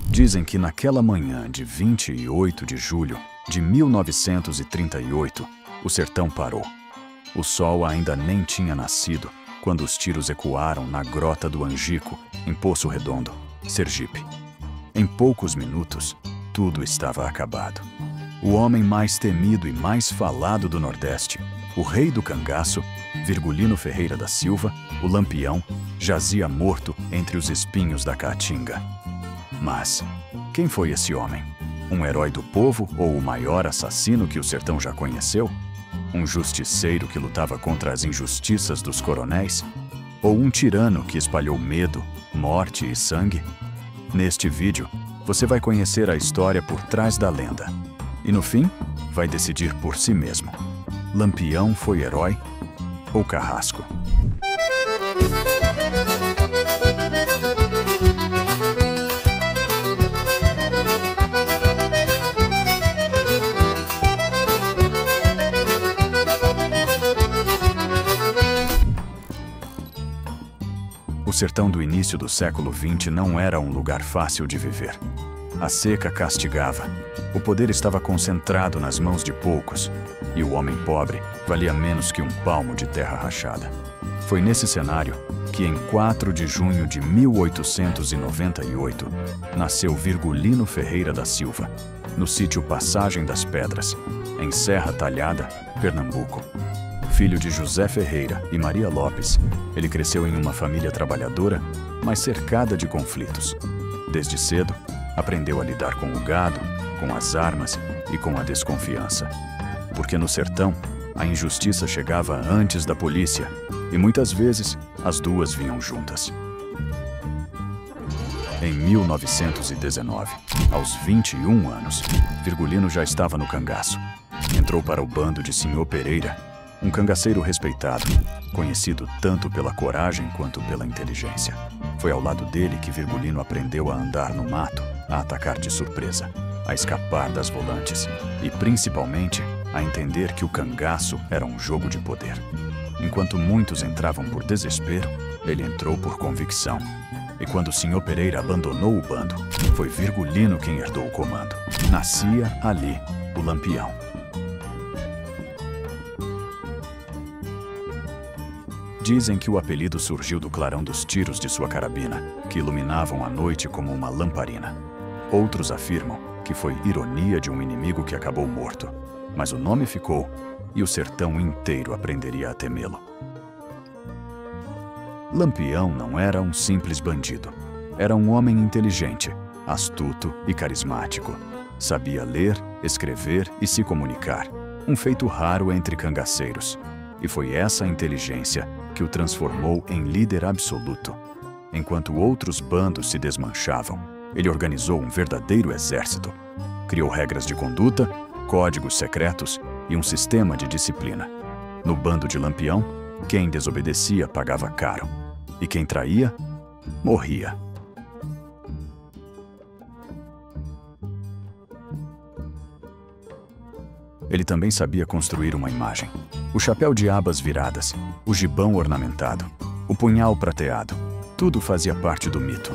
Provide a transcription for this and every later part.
Dizem que naquela manhã de 28 de julho de 1938, o sertão parou. O sol ainda nem tinha nascido quando os tiros ecoaram na Grota do Angico, em Poço Redondo, Sergipe. Em poucos minutos, tudo estava acabado. O homem mais temido e mais falado do Nordeste, o rei do cangaço, Virgulino Ferreira da Silva, o Lampião, jazia morto entre os espinhos da Caatinga. Mas quem foi esse homem? Um herói do povo ou o maior assassino que o sertão já conheceu? Um justiceiro que lutava contra as injustiças dos coronéis? Ou um tirano que espalhou medo, morte e sangue? Neste vídeo, você vai conhecer a história por trás da lenda. E no fim, vai decidir por si mesmo. Lampião foi herói ou carrasco? O sertão do início do século XX não era um lugar fácil de viver. A seca castigava, o poder estava concentrado nas mãos de poucos, e o homem pobre valia menos que um palmo de terra rachada. Foi nesse cenário que, em 4 de junho de 1898, nasceu Virgulino Ferreira da Silva, no sítio Passagem das Pedras, em Serra Talhada, Pernambuco. Filho de José Ferreira e Maria Lopes, ele cresceu em uma família trabalhadora, mas cercada de conflitos. Desde cedo, aprendeu a lidar com o gado, com as armas e com a desconfiança. Porque no sertão, a injustiça chegava antes da polícia e muitas vezes as duas vinham juntas. Em 1919, aos 21 anos, Virgulino já estava no cangaço. Entrou para o bando de Senhor Pereira, um cangaceiro respeitado, conhecido tanto pela coragem quanto pela inteligência. Foi ao lado dele que Virgulino aprendeu a andar no mato, a atacar de surpresa, a escapar das volantes e, principalmente, a entender que o cangaço era um jogo de poder. Enquanto muitos entravam por desespero, ele entrou por convicção. E quando o Senhor Pereira abandonou o bando, foi Virgulino quem herdou o comando. Nascia ali o Lampião. Dizem que o apelido surgiu do clarão dos tiros de sua carabina, que iluminavam a noite como uma lamparina. Outros afirmam que foi ironia de um inimigo que acabou morto, mas o nome ficou e o sertão inteiro aprenderia a temê-lo. Lampião não era um simples bandido. Era um homem inteligente, astuto e carismático. Sabia ler, escrever e se comunicar, um feito raro entre cangaceiros. E foi essa inteligência que o transformou em líder absoluto. Enquanto outros bandos se desmanchavam, ele organizou um verdadeiro exército. Criou regras de conduta, códigos secretos e um sistema de disciplina. No bando de Lampião, quem desobedecia pagava caro. E quem traía, morria. Ele também sabia construir uma imagem. O chapéu de abas viradas, o gibão ornamentado, o punhal prateado, tudo fazia parte do mito.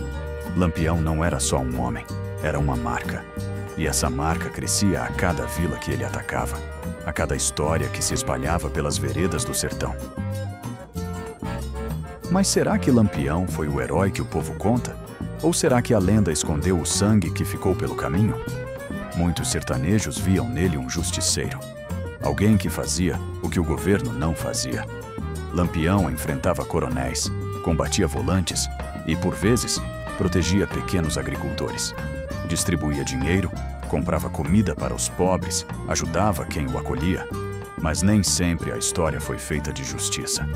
Lampião não era só um homem, era uma marca. E essa marca crescia a cada vila que ele atacava, a cada história que se espalhava pelas veredas do sertão. Mas será que Lampião foi o herói que o povo conta? Ou será que a lenda escondeu o sangue que ficou pelo caminho? Muitos sertanejos viam nele um justiceiro, alguém que fazia o que o governo não fazia. Lampião enfrentava coronéis, combatia volantes e, por vezes, protegia pequenos agricultores. Distribuía dinheiro, comprava comida para os pobres, ajudava quem o acolhia. Mas nem sempre a história foi feita de justiça.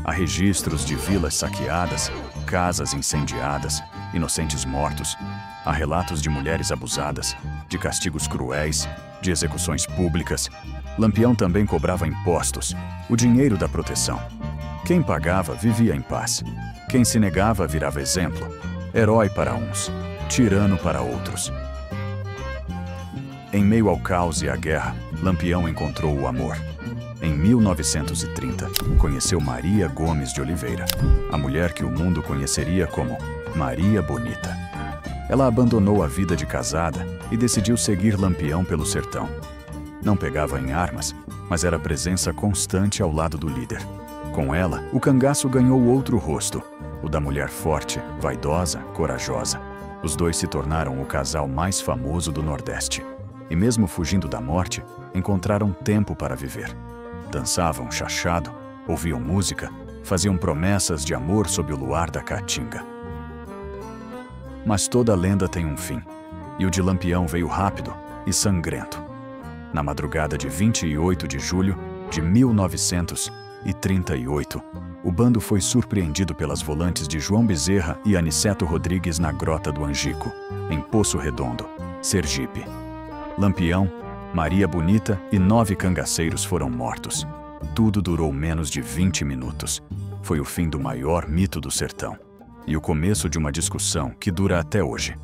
Há registros de vilas saqueadas, casas incendiadas, inocentes mortos. Há relatos de mulheres abusadas, de castigos cruéis, de execuções públicas. Lampião também cobrava impostos, o dinheiro da proteção. Quem pagava vivia em paz. Quem se negava virava exemplo. Herói para uns, tirano para outros. Em meio ao caos e à guerra, Lampião encontrou o amor. Em 1930, conheceu Maria Gomes de Oliveira, a mulher que o mundo conheceria como Maria Bonita. Ela abandonou a vida de casada e decidiu seguir Lampião pelo sertão. Não pegava em armas, mas era presença constante ao lado do líder. Com ela, o cangaço ganhou outro rosto, o da mulher forte, vaidosa, corajosa. Os dois se tornaram o casal mais famoso do Nordeste. E mesmo fugindo da morte, encontraram tempo para viver. Dançavam chachado, ouviam música, faziam promessas de amor sob o luar da caatinga. Mas toda lenda tem um fim, e o de Lampião veio rápido e sangrento. Na madrugada de 28 de julho de 1938, o bando foi surpreendido pelas volantes de João Bezerra e Aniceto Rodrigues na Grota do Angico, em Poço Redondo, Sergipe. Lampião, Maria Bonita e 9 cangaceiros foram mortos. Tudo durou menos de 20 minutos. Foi o fim do maior mito do sertão e o começo de uma discussão que dura até hoje.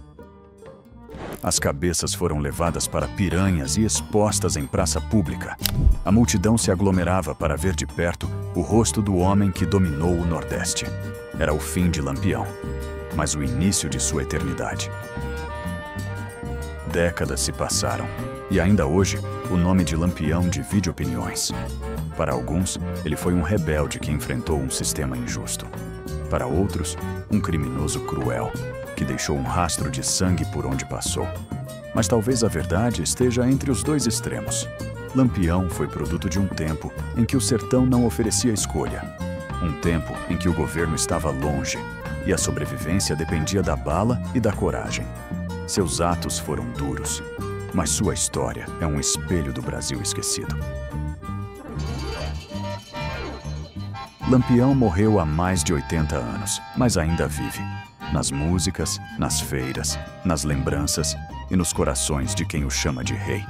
As cabeças foram levadas para Piranhas e expostas em praça pública. A multidão se aglomerava para ver de perto o rosto do homem que dominou o Nordeste. Era o fim de Lampião, mas o início de sua eternidade. Décadas se passaram, e ainda hoje, o nome de Lampião divide opiniões. Para alguns, ele foi um rebelde que enfrentou um sistema injusto. Para outros, um criminoso cruel, que deixou um rastro de sangue por onde passou. Mas talvez a verdade esteja entre os dois extremos. Lampião foi produto de um tempo em que o sertão não oferecia escolha. Um tempo em que o governo estava longe e a sobrevivência dependia da bala e da coragem. Seus atos foram duros, mas sua história é um espelho do Brasil esquecido. Lampião morreu há mais de 80 anos, mas ainda vive. Nas músicas, nas feiras, nas lembranças e nos corações de quem o chama de rei.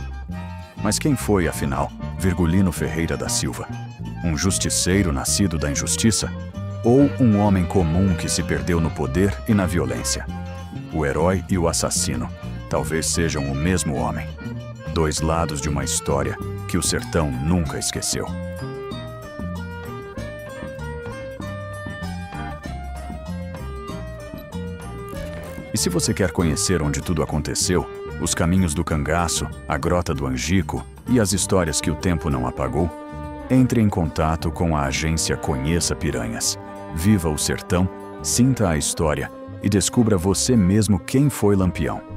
Mas quem foi, afinal, Virgulino Ferreira da Silva? Um justiceiro nascido da injustiça? Ou um homem comum que se perdeu no poder e na violência? O herói e o assassino talvez sejam o mesmo homem. Dois lados de uma história que o sertão nunca esqueceu. E se você quer conhecer onde tudo aconteceu, os caminhos do cangaço, a Grota do Angico e as histórias que o tempo não apagou, entre em contato com a agência Conheça Piranhas. Viva o sertão, sinta a história e descubra você mesmo quem foi Lampião.